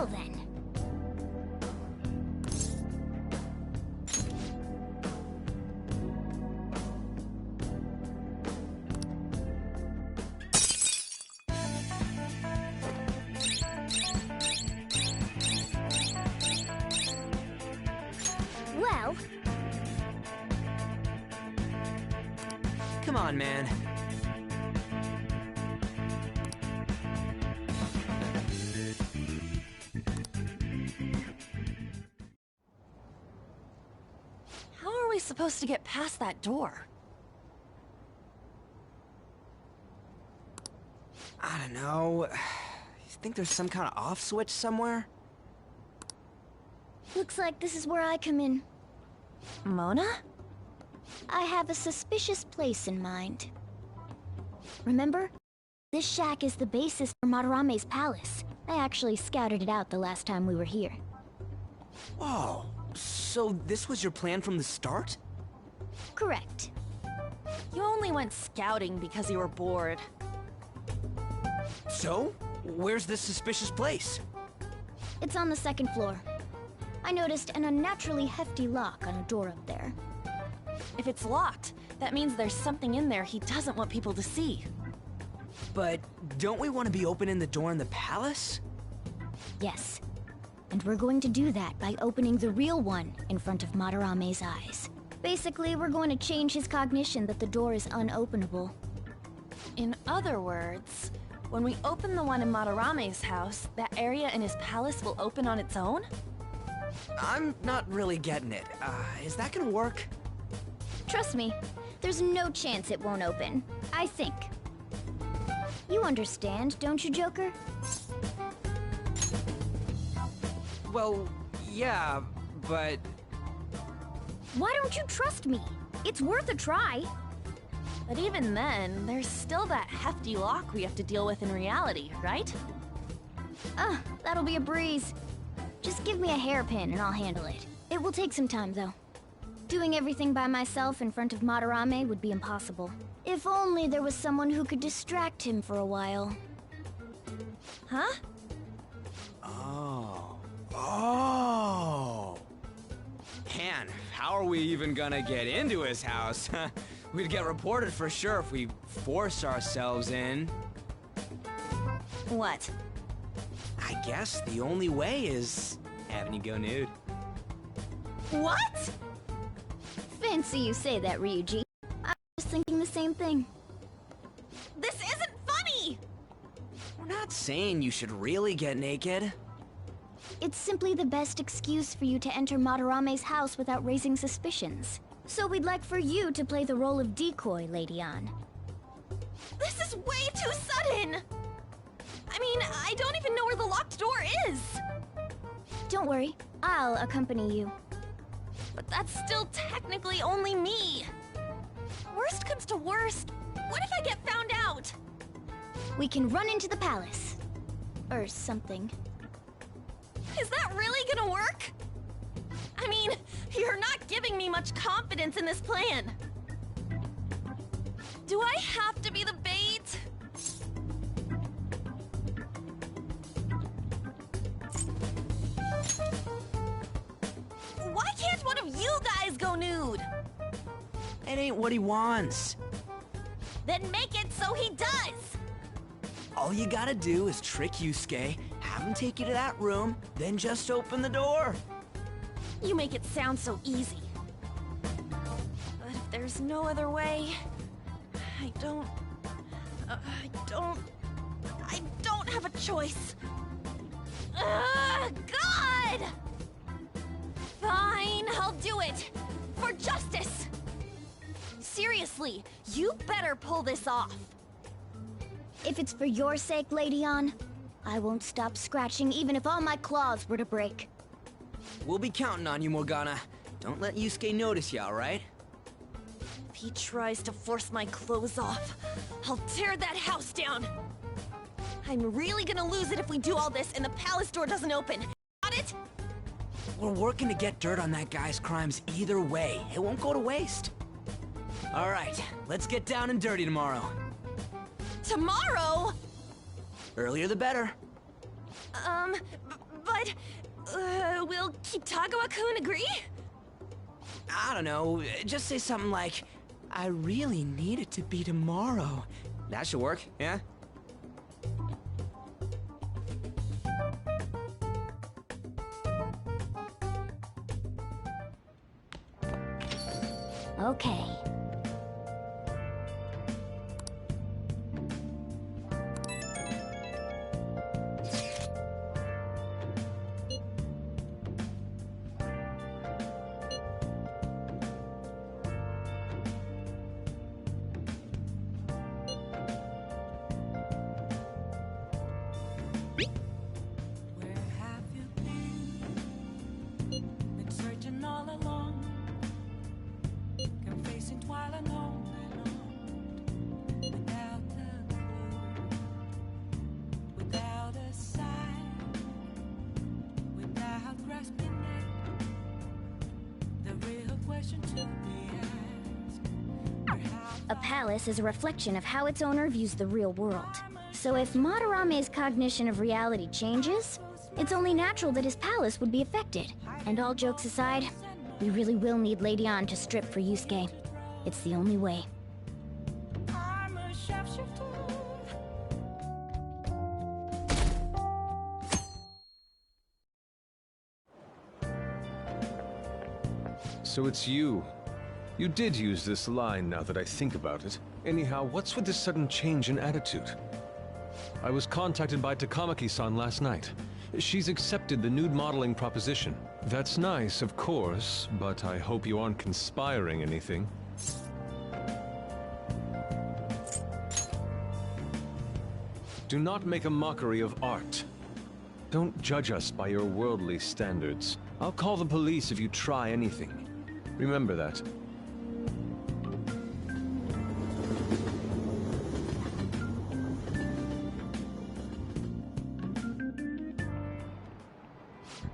Well then. Well... Come on, man. How are we supposed to get past that door? I don't know. You think there's some kind of off switch somewhere? Looks like this is where I come in. Mona? I have a suspicious place in mind. Remember? This shack is the basis for Madarame's palace. I actually scouted it out the last time we were here. Whoa. So this was your plan from the start? Correct. You only went scouting because you were bored. So? Where's this suspicious place? It's on the second floor. I noticed an unnaturally hefty lock on a door up there. If it's locked, that means there's something in there he doesn't want people to see. But don't we want to be opening the door in the palace? Yes. And we're going to do that by opening the real one in front of Madarame's eyes. Basically, we're going to change his cognition that the door is unopenable. In other words, when we open the one in Madarame's house, that area in his palace will open on its own? I'm not really getting it. Is that gonna work? Trust me, there's no chance it won't open. I think. You understand, don't you, Joker? Well, yeah, but... Why don't you trust me? It's worth a try. But even then, there's still that hefty lock we have to deal with in reality, right? That'll be a breeze. Just give me a hairpin and I'll handle it. It will take some time, though. Doing everything by myself in front of Madarame would be impossible. If only there was someone who could distract him for a while. Huh? Oh. Man, how are we even gonna get into his house? We'd get reported for sure if we force ourselves in. What? I guess the only way is having you go nude. What? Fancy you say that, Ryuji. I was thinking the same thing. This isn't funny! We're not saying you should really get naked. It's simply the best excuse for you to enter Madarame's house without raising suspicions. So we'd like for you to play the role of decoy, Lady Ann. This is way too sudden! I mean, I don't even know where the locked door is! Don't worry, I'll accompany you. But that's still technically only me! Worst comes to worst, what if I get found out? We can run into the palace. Or something. Is that really gonna work? I mean, you're not giving me much confidence in this plan. Do I have to be the bait? Why can't one of you guys go nude? It ain't what he wants. Then make it so he does! All you gotta do is trick Yusuke, have him take you to that room, then just open the door. You make it sound so easy. But if there's no other way, I don't have a choice. God! Fine, I'll do it. For justice. Seriously, you better pull this off. If it's for your sake, Lady Ann, I won't stop scratching even if all my claws were to break. We'll be counting on you, Morgana. Don't let Yusuke notice you, alright? If he tries to force my clothes off, I'll tear that house down. I'm really gonna lose it if we do all this and the palace door doesn't open. Got it? We're working to get dirt on that guy's crimes either way. It won't go to waste. Alright, let's get down and dirty tomorrow. Tomorrow? Earlier the better. But, will Kitagawa-kun agree? I don't know, just say something like, I really need it to be tomorrow. That should work, yeah? Okay. A palace is a reflection of how its owner views the real world. So if Madarame's cognition of reality changes, it's only natural that his palace would be affected. And all jokes aside, we really will need Lady Ann to strip for Yusuke. It's the only way. So it's you. You did use this line now that I think about it. Anyhow, what's with this sudden change in attitude? I was contacted by Takamaki-san last night. She's accepted the nude modeling proposition. That's nice, of course, but I hope you aren't conspiring anything. Do not make a mockery of art. Don't judge us by your worldly standards. I'll call the police if you try anything. Remember that.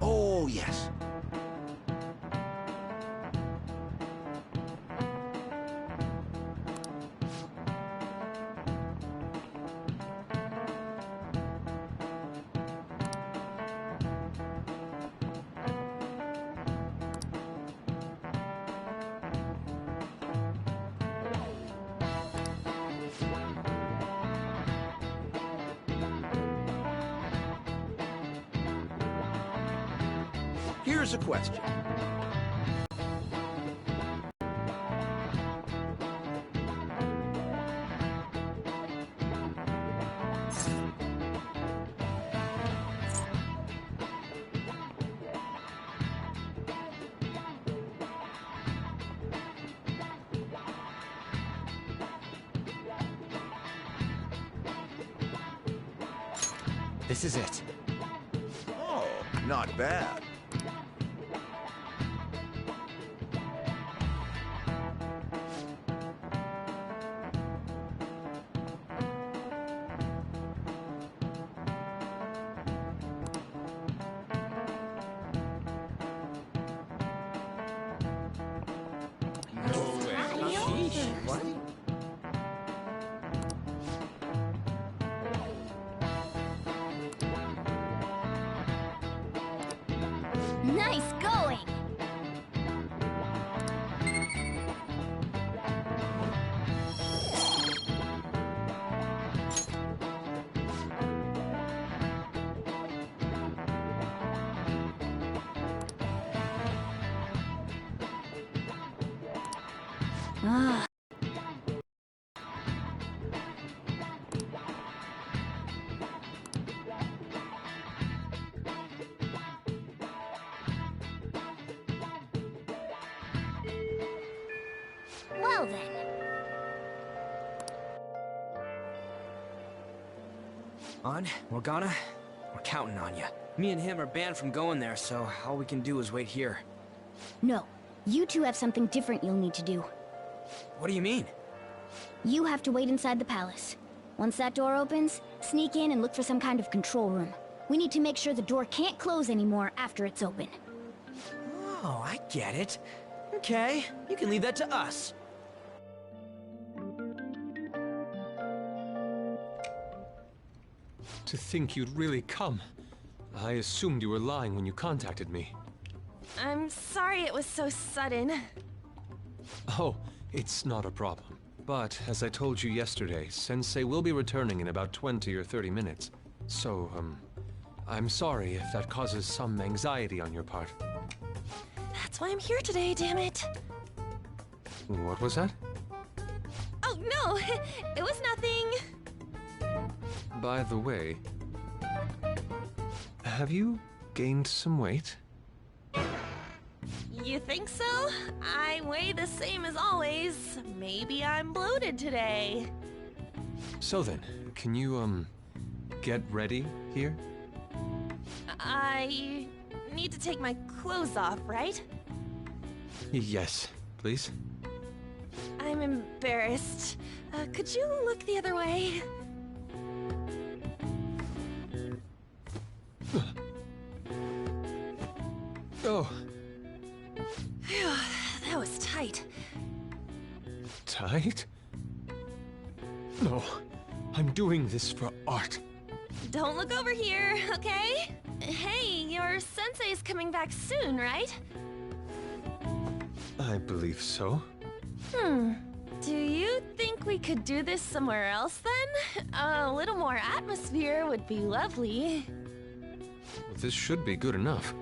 Oh, yes. Here's a question. This is it. Oh, not bad. What? Nice going! Ah. Well then. We're counting on you. Me and him are banned from going there, so all we can do is wait here. No. You two have something different you'll need to do. What do you mean? You have to wait inside the palace. Once that door opens, sneak in and look for some kind of control room. We need to make sure the door can't close anymore after it's open. Oh, I get it. Okay, you can leave that to us. To think you'd really come. I assumed you were lying when you contacted me. I'm sorry it was so sudden. Oh, it's not a problem. But, as I told you yesterday, Sensei will be returning in about 20 or 30 minutes. So, I'm sorry if that causes some anxiety on your part. That's why I'm here today, damn it. What was that? Oh, no, it was nothing. By the way, have you gained some weight? You think so? I weigh the same as always. Maybe I'm bloated today. So then, can you, get ready here? I need to take my clothes off, right? Yes, please. I'm embarrassed. Could you look the other way? Oh, Phew, that was tight. tight? No, I'm doing this for art. Don't look over here, okay? Hey, your sensei's coming back soon, right? I believe so. Do you think we could do this somewhere else then? A little more atmosphere would be lovely. This should be good enough.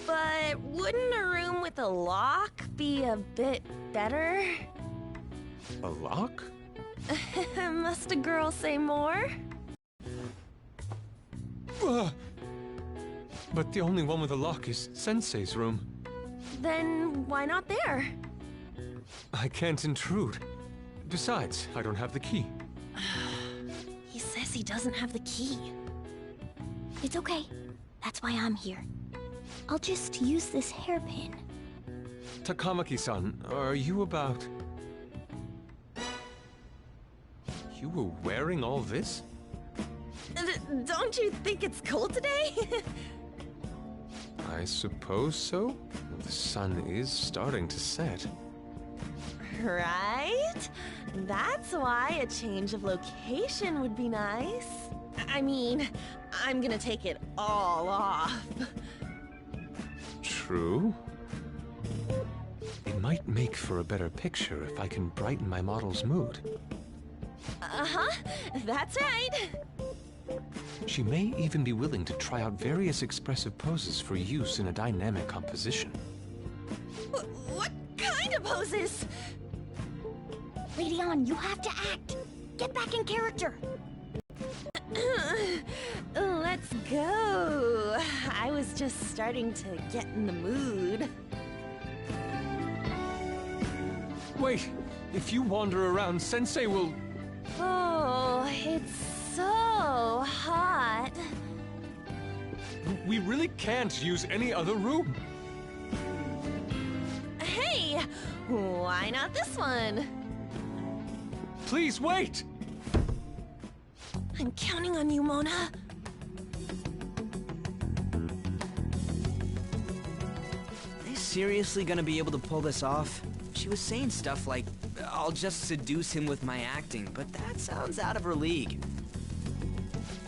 But wouldn't a room with a lock be a bit better? A lock? Must a girl say more? But the only one with a lock is Sensei's room. Then why not there? I can't intrude. Besides, I don't have the key. He says he doesn't have the key. It's okay. That's why I'm here. I'll just use this hairpin. Takamaki-san, are you about... You were wearing all this? Don't you think it's cold today? I suppose so. The sun is starting to set. Right? That's why a change of location would be nice. I mean, I'm gonna take it all off. True. It might make for a better picture if I can brighten my model's mood. Uh-huh, that's right. She may even be willing to try out various expressive poses for use in a dynamic composition. What kind of poses? Lady On, you have to act. Get back in character. Let's go. I was just starting to get in the mood. Wait! If you wander around, Sensei will... Oh, it's so hot. We really can't use any other room. Hey, why not this one? Please wait! I'm counting on you, Mona. Are they seriously gonna be able to pull this off? She was saying stuff like, I'll just seduce him with my acting, but that sounds out of her league.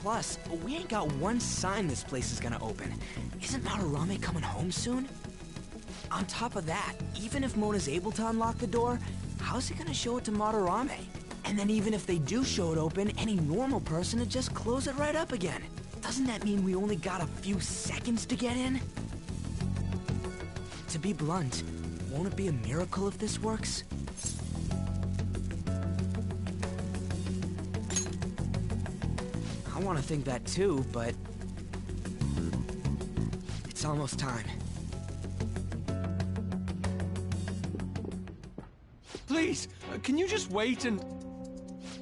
Plus, we ain't got one sign this place is gonna open. Isn't Madarame coming home soon? On top of that, even if Mona's able to unlock the door, how's he gonna show it to Madarame? And then even if they do show it open, any normal person would just close it right up again. Doesn't that mean we only got a few seconds to get in? To be blunt, won't it be a miracle if this works? I want to think that too, but... it's almost time. Please, can you just wait and...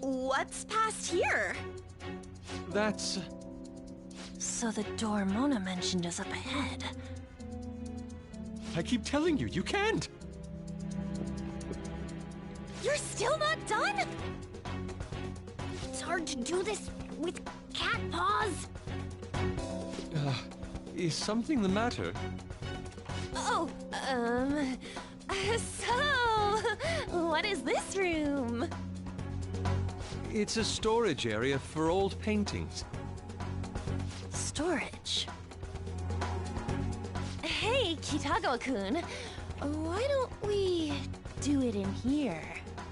What's past here? That's... So the door Mona mentioned is up ahead. I keep telling you, you can't! You're still not done? It's hard to do this with cat paws. Is something the matter? Oh, so, what is this room? It's a storage area for old paintings. Storage. Kitagawa-kun, why don't we do it in here?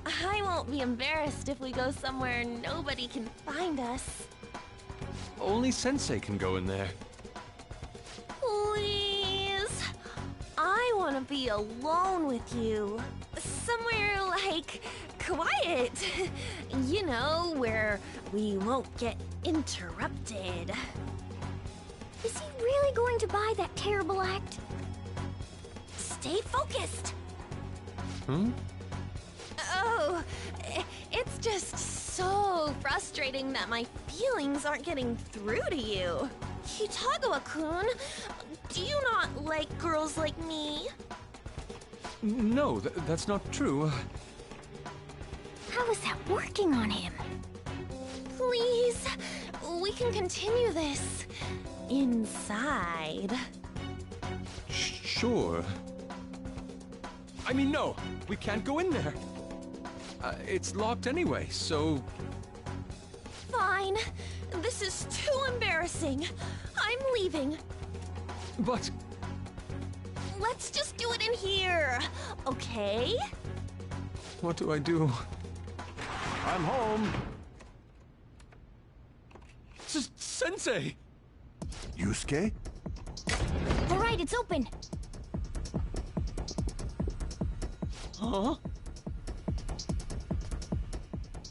I won't be embarrassed if we go somewhere nobody can find us. Only Sensei can go in there. Please? I want to be alone with you. Somewhere like quiet. You know, where we won't get interrupted. Is he really going to buy that terrible act? Stay focused. Hmm? Oh, it's just so frustrating that my feelings aren't getting through to you. Kitagawa-kun, do you not like girls like me? No, that's not true. How is that working on him? Please, we can continue this inside. Sure. I mean, no, we can't go in there. It's locked anyway, so... Fine. This is too embarrassing. I'm leaving. But... Let's just do it in here, okay? what do I do? I'm home. Sensei! Yusuke? All right, it's open. Huh?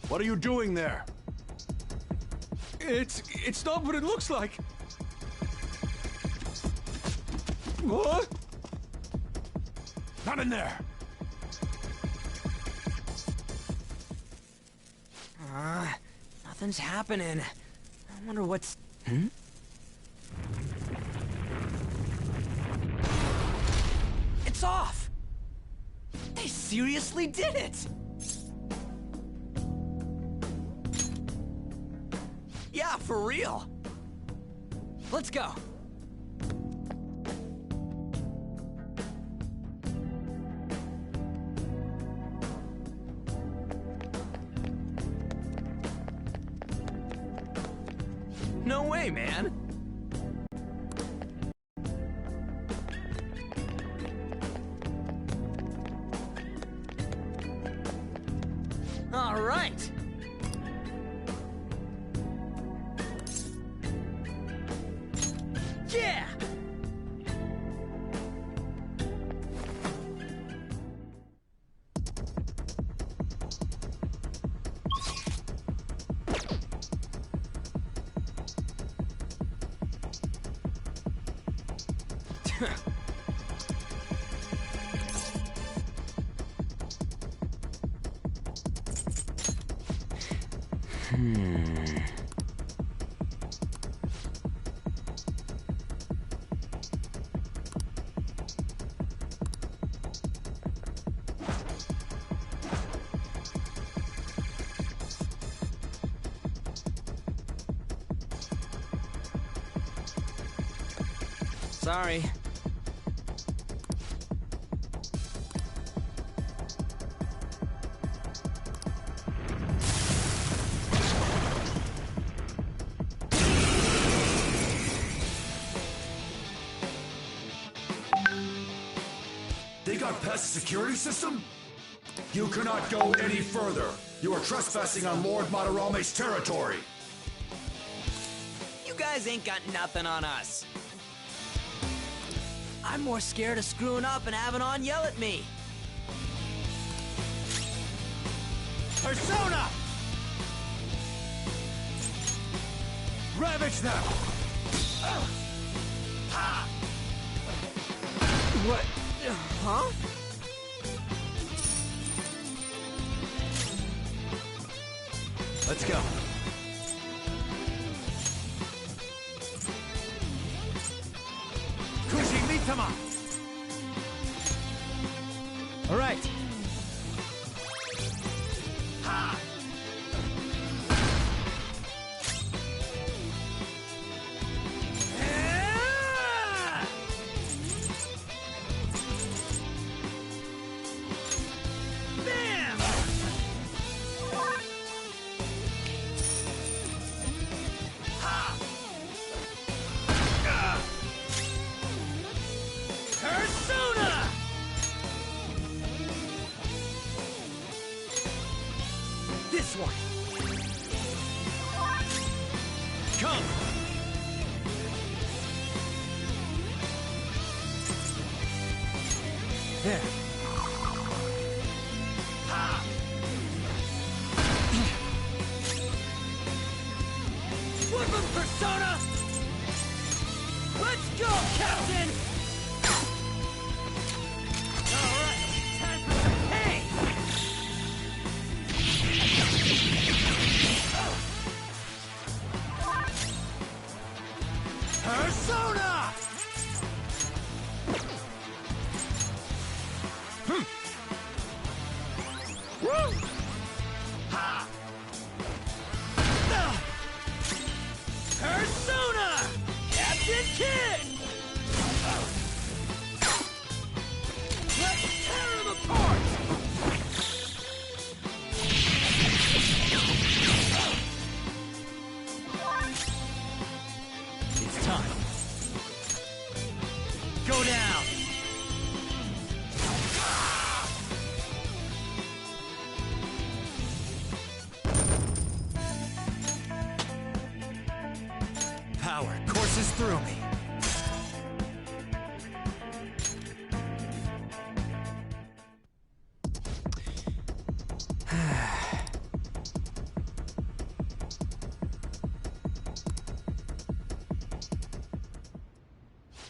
What are you doing there? It's not what it looks like. What? Not in there! Nothing's happening. I wonder what's... It's off! They seriously did it! Yeah, for real. Let's go. No way, man. All right. Yeah. Sorry. They got past the security system? You cannot go any further. You are trespassing on Lord Madarame's territory. You guys ain't got nothing on us. I'm more scared of screwing up and having On yell at me. Persona! Ravage them! What? Huh? Let's go. Kushimitama! All right. Curse! Flip him, Persona! Let's go, Captain! Alright, time for some pain! Persona! Woo! Ha! Persona! Captain Kid! Let's tear him apart! It's time. Go down! Power courses through me.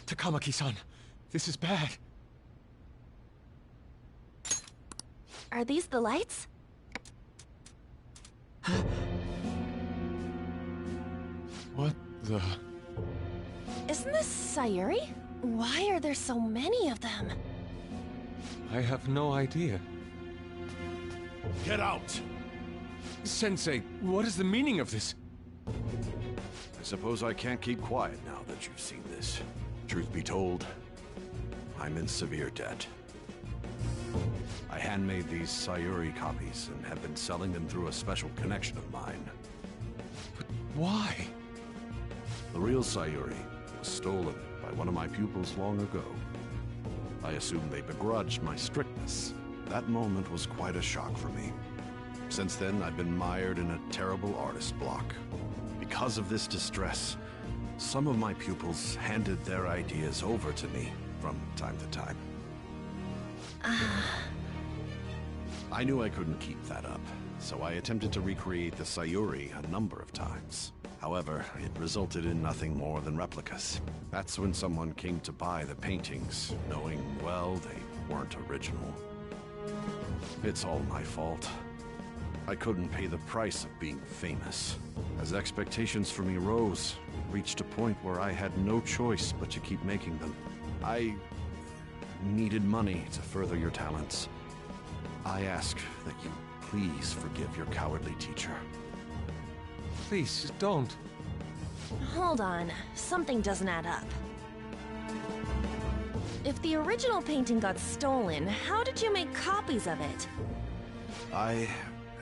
Takamaki-san, this is bad. Are these the lights? What the... Isn't this Sayuri? Why are there so many of them? I have no idea. Get out! Sensei, what is the meaning of this? I suppose I can't keep quiet now that you've seen this. Truth be told, I'm in severe debt. I handmade these Sayuri copies and have been selling them through a special connection of mine. But why? The real Sayuri was stolen by one of my pupils long ago. I assume they begrudged my strictness. That moment was quite a shock for me. Since then, I've been mired in a terrible artist block. Because of this distress, some of my pupils handed their ideas over to me from time to time. I knew I couldn't keep that up, so I attempted to recreate the Sayuri a number of times. However, it resulted in nothing more than replicas. That's when someone came to buy the paintings, knowing, well, they weren't original. It's all my fault. I couldn't pay the price of being famous. As expectations for me rose, it reached a point where I had no choice but to keep making them. I needed money to further your talents. I ask that you please forgive your cowardly teacher. Please, don't. Hold on, something doesn't add up. If the original painting got stolen, how did you make copies of it? I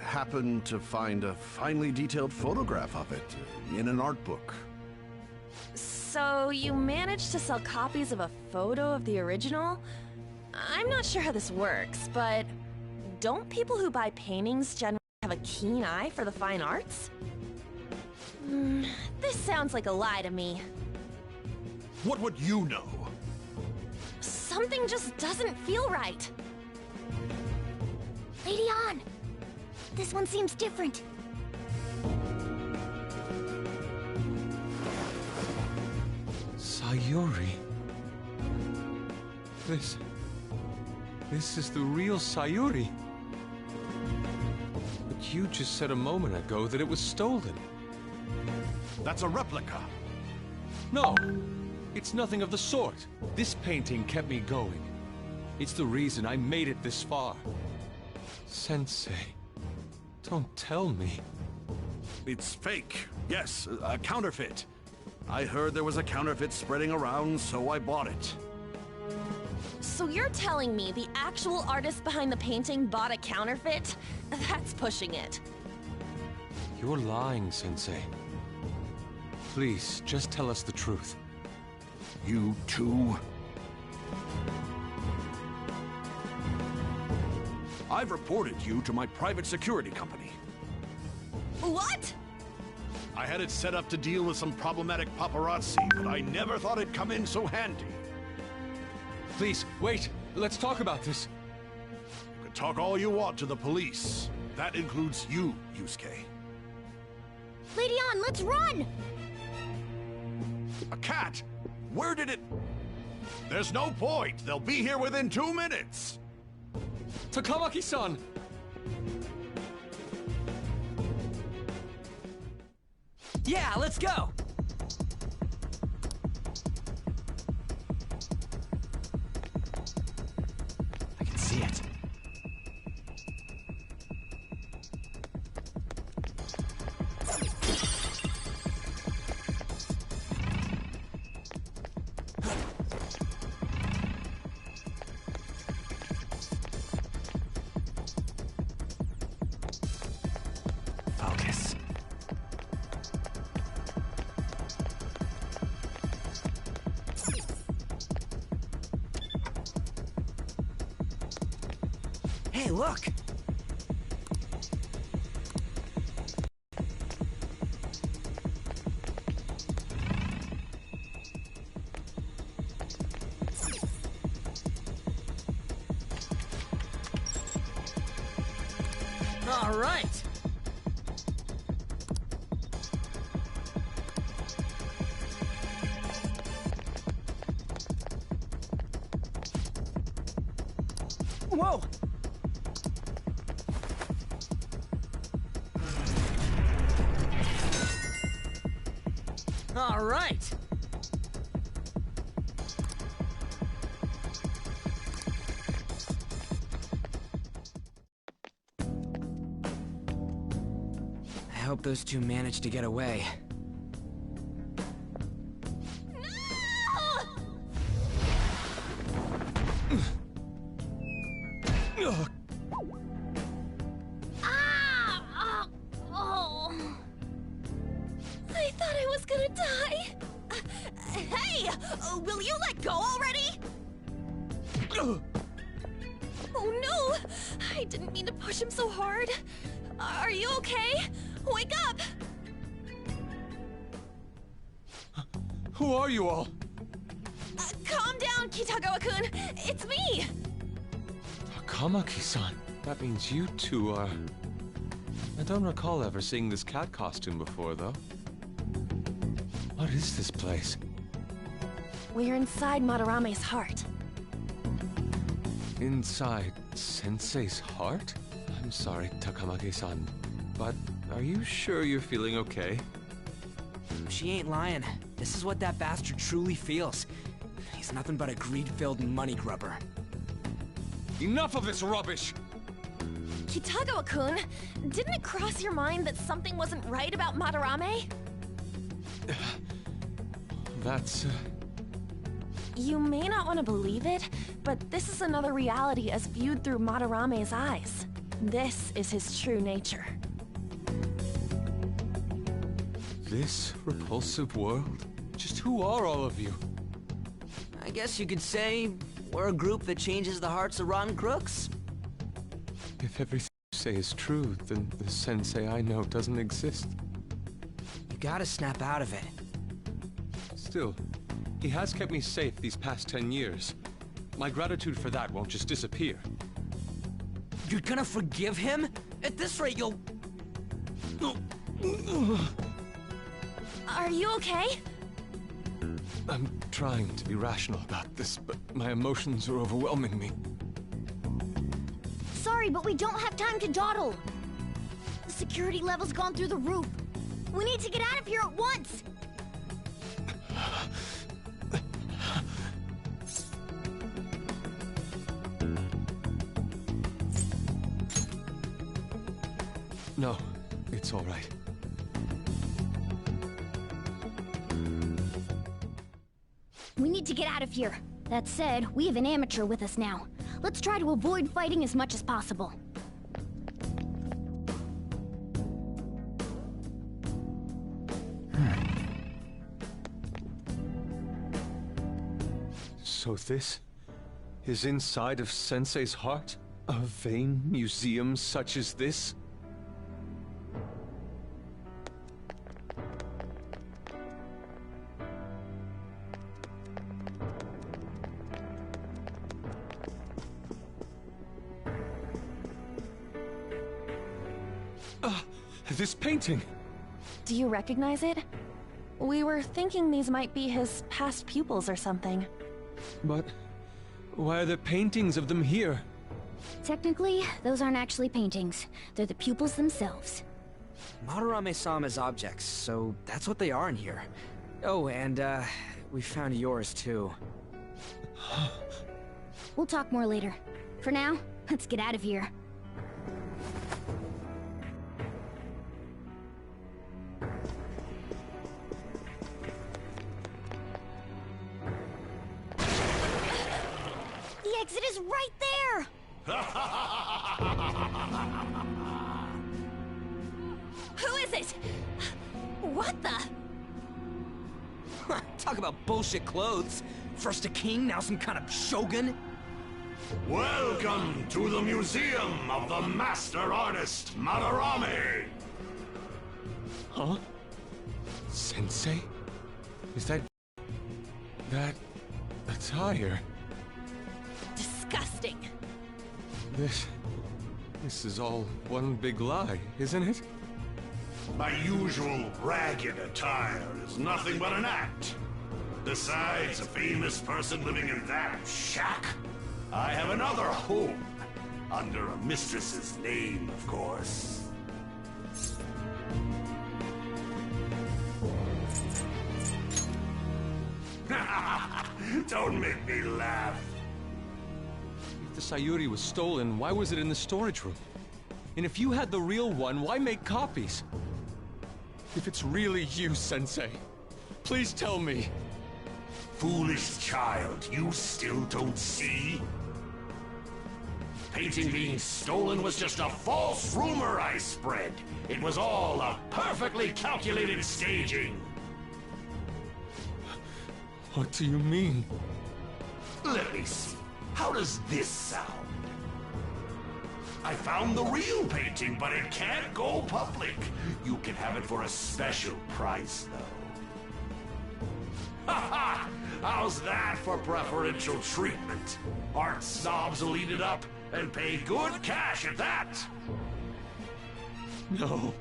happened to find a finely detailed photograph of it in an art book. So you managed to sell copies of a photo of the original? I'm not sure how this works, but don't people who buy paintings generally have a keen eye for the fine arts? This sounds like a lie to me. What would you know? Something just doesn't feel right. Lady An! This one seems different. Sayuri. This is the real Sayuri. But you just said a moment ago that it was stolen. That's a replica. No, it's nothing of the sort. This painting kept me going. It's the reason I made it this far. Sensei, don't tell me. It's fake. Yes, a counterfeit. I heard there was a counterfeit spreading around, so I bought it. So you're telling me the actual artist behind the painting bought a counterfeit? That's pushing it. You're lying, Sensei. Please, just tell us the truth. You too? I've reported you to my private security company. What? I had it set up to deal with some problematic paparazzi, but I never thought it'd come in so handy. Please, wait! Let's talk about this. You can talk all you want to the police. That includes you, Yusuke. Lady On, let's run! A cat? Where did it... There's no point. They'll be here within 2 minutes. Takamaki-san! Yeah, let's go! I can see it. Focus. Hey, look! All right! Whoa! All right! I hope those two managed to get away. Ugh. Ah! Oh! I thought I was gonna die. Hey! Will you let go already? Ugh. Oh no! I didn't mean to push him so hard. Are you okay? Wake up! Who are you all? Calm down, Kitagawa-kun. It's me! Takamaki-san. That means you two are... I don't recall ever seeing this cat costume before, though. What is this place? We're inside Madarame's heart. Inside Sensei's heart? I'm sorry, Takamaki-san, but are you sure you're feeling okay? She ain't lying. This is what that bastard truly feels. He's nothing but a greed-filled money grubber. Enough of this rubbish! Kitagawa-kun, didn't it cross your mind that something wasn't right about Madarame? That's... You may not want to believe it, but this is another reality as viewed through Madarame's eyes. This is his true nature. This repulsive world? Just who are all of you? I guess you could say we're a group that changes the hearts of rotten crooks. If everything you say is true, then the sensei I know doesn't exist. You gotta snap out of it. Still, he has kept me safe these past 10 years. My gratitude for that won't just disappear. You're gonna forgive him? At this rate, you'll... Are you okay? I'm trying to be rational about this, but my emotions are overwhelming me. Sorry, but we don't have time to dawdle. The security level's gone through the roof. We need to get out of here at once! No, it's all right. We need to get out of here. That said, we have an amateur with us now. Let's try to avoid fighting as much as possible. So this is inside of Sensei's heart? A vain museum such as this? This painting! Do you recognize it? We were thinking these might be his past pupils or something. But why are there paintings of them here? Technically, those aren't actually paintings. They're the pupils themselves. Madarame saw them as objects, so that's what they are in here. Oh, and, we found yours, too. We'll talk more later. For now, let's get out of here. The exit is right there! Who is it? What the? Talk about bullshit clothes. First a king, now some kind of shogun? Welcome to the Museum of the Master Artist, Madarame! Huh? Sensei? Is that attire? Disgusting. This is all one big lie, isn't it? My usual ragged attire is nothing but an act. Besides a famous person living in that shack, I have another home. Under a mistress's name, of course. Don't make me laugh. If the Sayuri was stolen, why was it in the storage room? And if you had the real one, why make copies? If it's really you, Sensei, please tell me. Foolish child, you still don't see? Painting being stolen was just a false rumor I spread. It was all a perfectly calculated staging. What do you mean? Let me see. How does this sound? I found the real painting, but it can't go public. You can have it for a special price, though. Ha ha! How's that for preferential treatment? Art snobs will eat it up and pay good cash at that. No.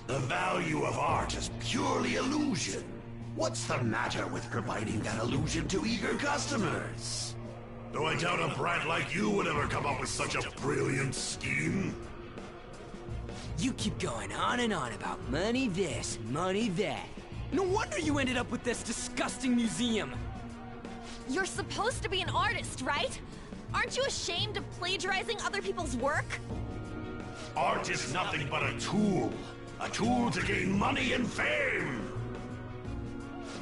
The value of art is purely illusion. What's the matter with providing that illusion to eager customers? Though I doubt a brat like you would ever come up with such a brilliant scheme. You keep going on and on about money this, money that. No wonder you ended up with this disgusting museum. You're supposed to be an artist, right? Aren't you ashamed of plagiarizing other people's work? Art is nothing but a tool. A tool to gain money and fame.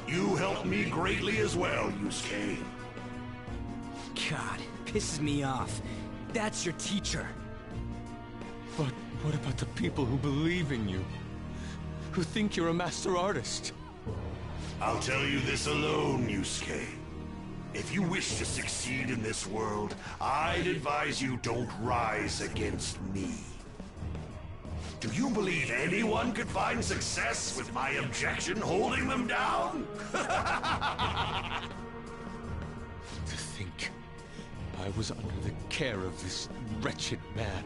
You helped me greatly as well, Yusuke. God, pisses me off. That's your teacher. But what about the people who believe in you? Who think you're a master artist? I'll tell you this alone, Yusuke. If you wish to succeed in this world, I'd advise you don't rise against me. Do you believe anyone could find success with my objection holding them down? To think I was under the care of this wretched man.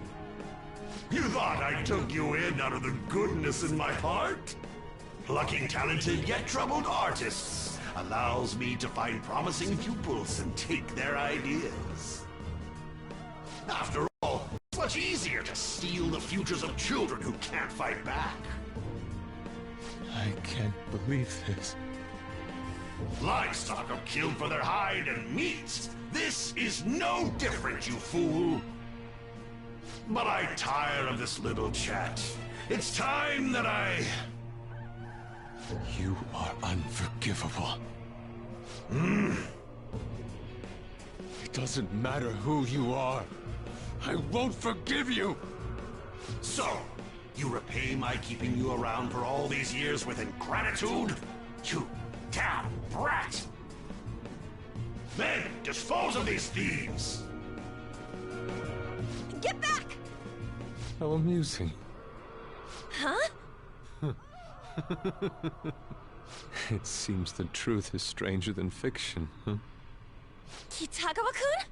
You thought I took you in out of the goodness in my heart? Plucking talented yet troubled artists allows me to find promising pupils and take their ideas. After all, it's much easier to steal the futures of children who can't fight back. I can't believe this. Livestock are killed for their hide and meat. This is no different, you fool. But I tire of this little chat. It's time that You are unforgivable. It doesn't matter who you are. I won't forgive you! So, you repay my keeping you around for all these years with ingratitude? You damn brat! Men, dispose of these thieves! Get back! How amusing. Huh? It seems the truth is stranger than fiction, huh? Kitagawa-kun?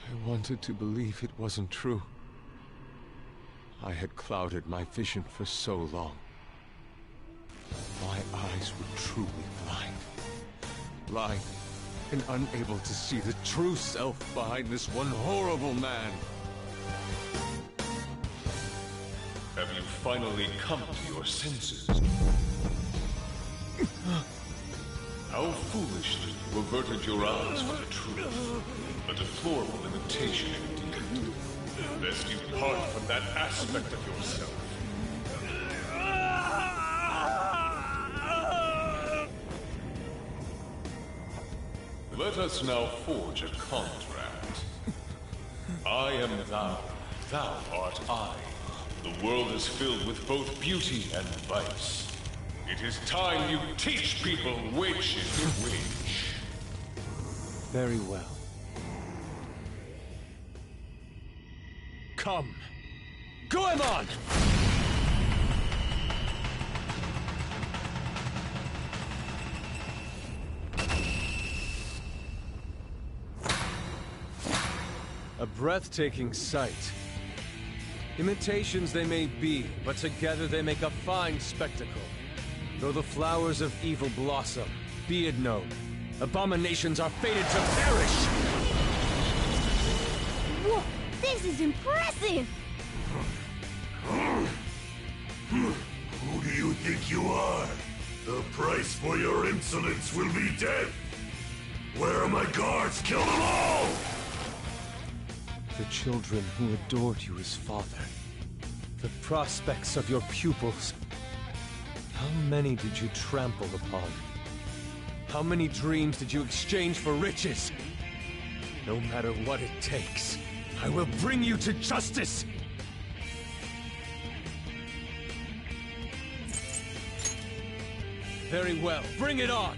I wanted to believe it wasn't true. I had clouded my vision for so long. My eyes were truly blind. Blind and unable to see the true self behind this one horrible man. Have you finally come to your senses? How foolishly you averted your eyes from the truth. A deplorable imitation indeed. Lest you part from that aspect of yourself. Let us now forge a contract. I am thou, thou art I. The world is filled with both beauty and vice. It is time you teach people which is which. Very well. Come. Goemon! A breathtaking sight. Imitations they may be, but together they make a fine spectacle. Though the flowers of evil blossom, be it known, abominations are fated to perish! Whoa, this is impressive! Who do you think you are? The price for your insolence will be death! Where are my guards? Kill them all! The children who adored you as father. The prospects of your pupils. How many did you trample upon? How many dreams did you exchange for riches? No matter what it takes, I will bring you to justice! Very well, bring it on!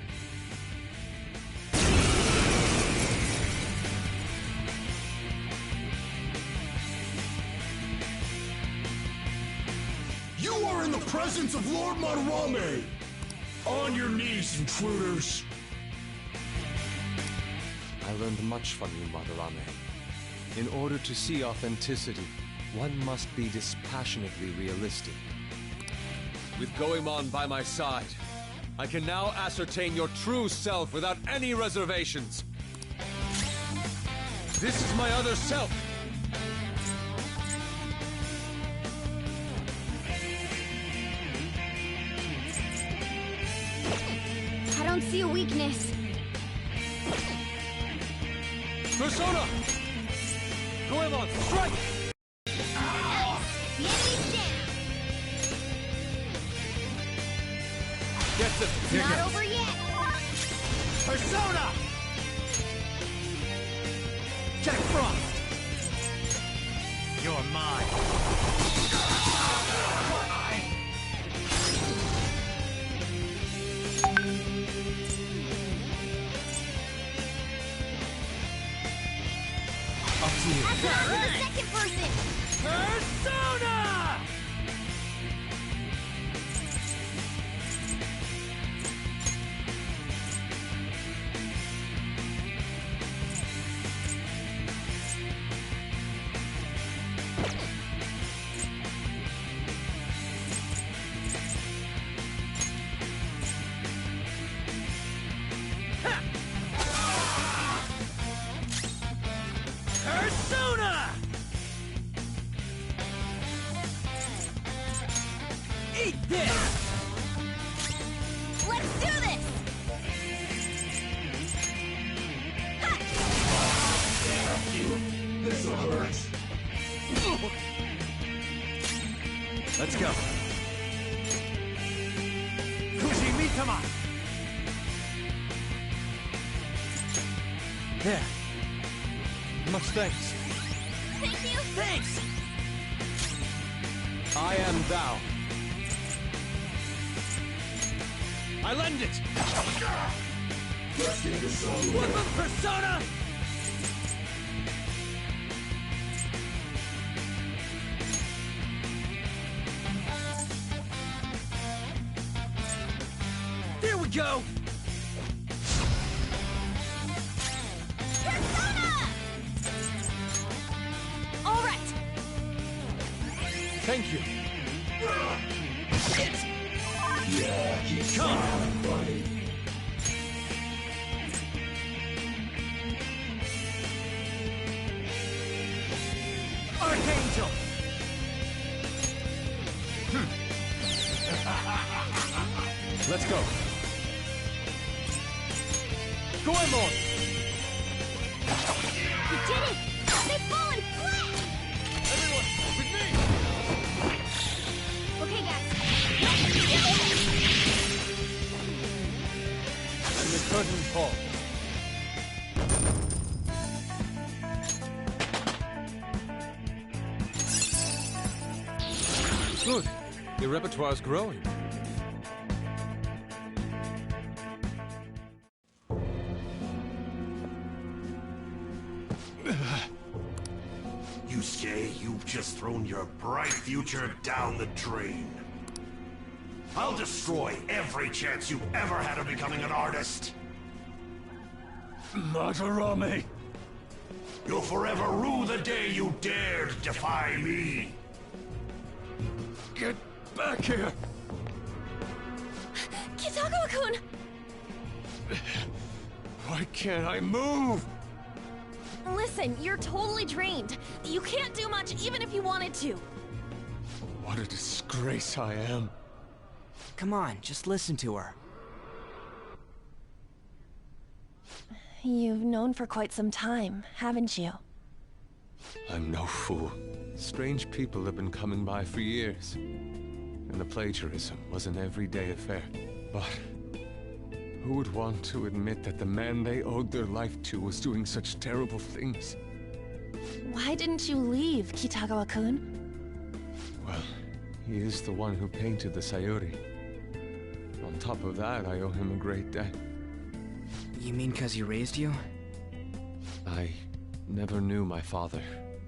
You are in the presence of Lord Madarame! On your knees, intruders! I learned much from you, Madarame. In order to see authenticity, one must be dispassionately realistic. With Goemon by my side, I can now ascertain your true self without any reservations. This is my other self! I don't see a weakness. Persona! Goemon, strike! Nice! The enemy's down! Get them! It's not over yet! Persona! Jack Frost! You're mine! Up to you. That's not the second person! Persona! Persona! Eat this! Let's do this! This'll hurt. Let's go. Kuji Mitama! There. Much thanks. Thank you. Thanks! I am thou. I lend it! Let's get this on the What the Persona? There we go! Persona! All right. Thank you. Archangel! Let's go. Goemon! You did it! They've fallen flat! Everyone, with me! Okay, guys. And the curtain falls. Good. Your repertoire's growing. Yusuke, you've just thrown your bright future down the drain. I'll destroy every chance you've ever had of becoming an artist. Madarame! You'll forever rue the day you dared defy me. Get back here! Kitagawa-kun! Why can't I move? Listen, you're totally drained. You can't do much even if you wanted to. What a disgrace I am. Come on, just listen to her. You've known for quite some time, haven't you? I'm no fool. Strange people have been coming by for years. And the plagiarism was an everyday affair. But who would want to admit that the man they owed their life to was doing such terrible things? Why didn't you leave, Kitagawa-kun? Well, he is the one who painted the Sayuri. On top of that, I owe him a great debt. You mean 'cause he raised you? I never knew my father.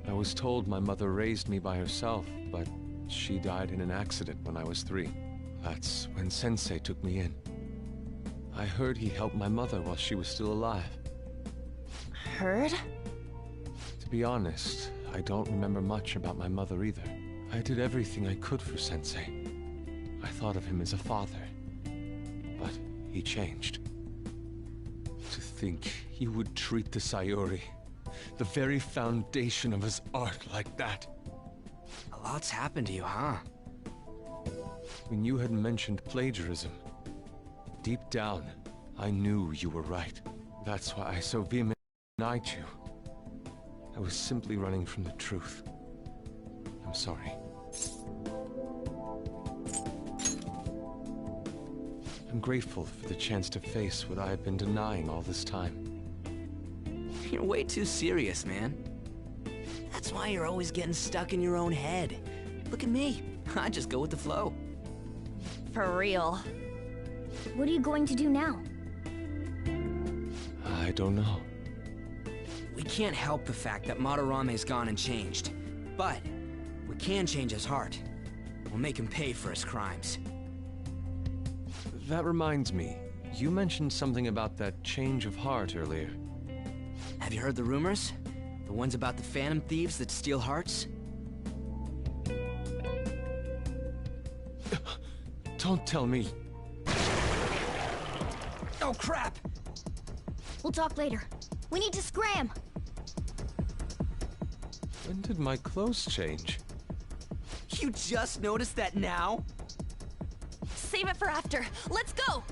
I was told my mother raised me by herself, but she died in an accident when I was 3. That's when Sensei took me in. I heard he helped my mother while she was still alive. Heard? To be honest, I don't remember much about my mother either. I did everything I could for Sensei. I thought of him as a father. But he changed. To think he would treat the Sayuri, the very foundation of his art, like that. A lot's happened to you, huh? When you had mentioned plagiarism, deep down, I knew you were right. That's why I so vehemently denied you. I was simply running from the truth. I'm sorry. I'm grateful for the chance to face what I have been denying all this time. You're way too serious, man. That's why you're always getting stuck in your own head. Look at me. I just go with the flow. For real. What are you going to do now? I don't know. We can't help the fact that Madarame's gone and changed. But we can change his heart. We'll make him pay for his crimes. That reminds me, you mentioned something about that change of heart earlier. Have you heard the rumors? The ones about the phantom thieves that steal hearts? Don't tell me. Oh, crap! We'll talk later. We need to scram! When did my clothes change? You just noticed that now? Save it for after. Let's go!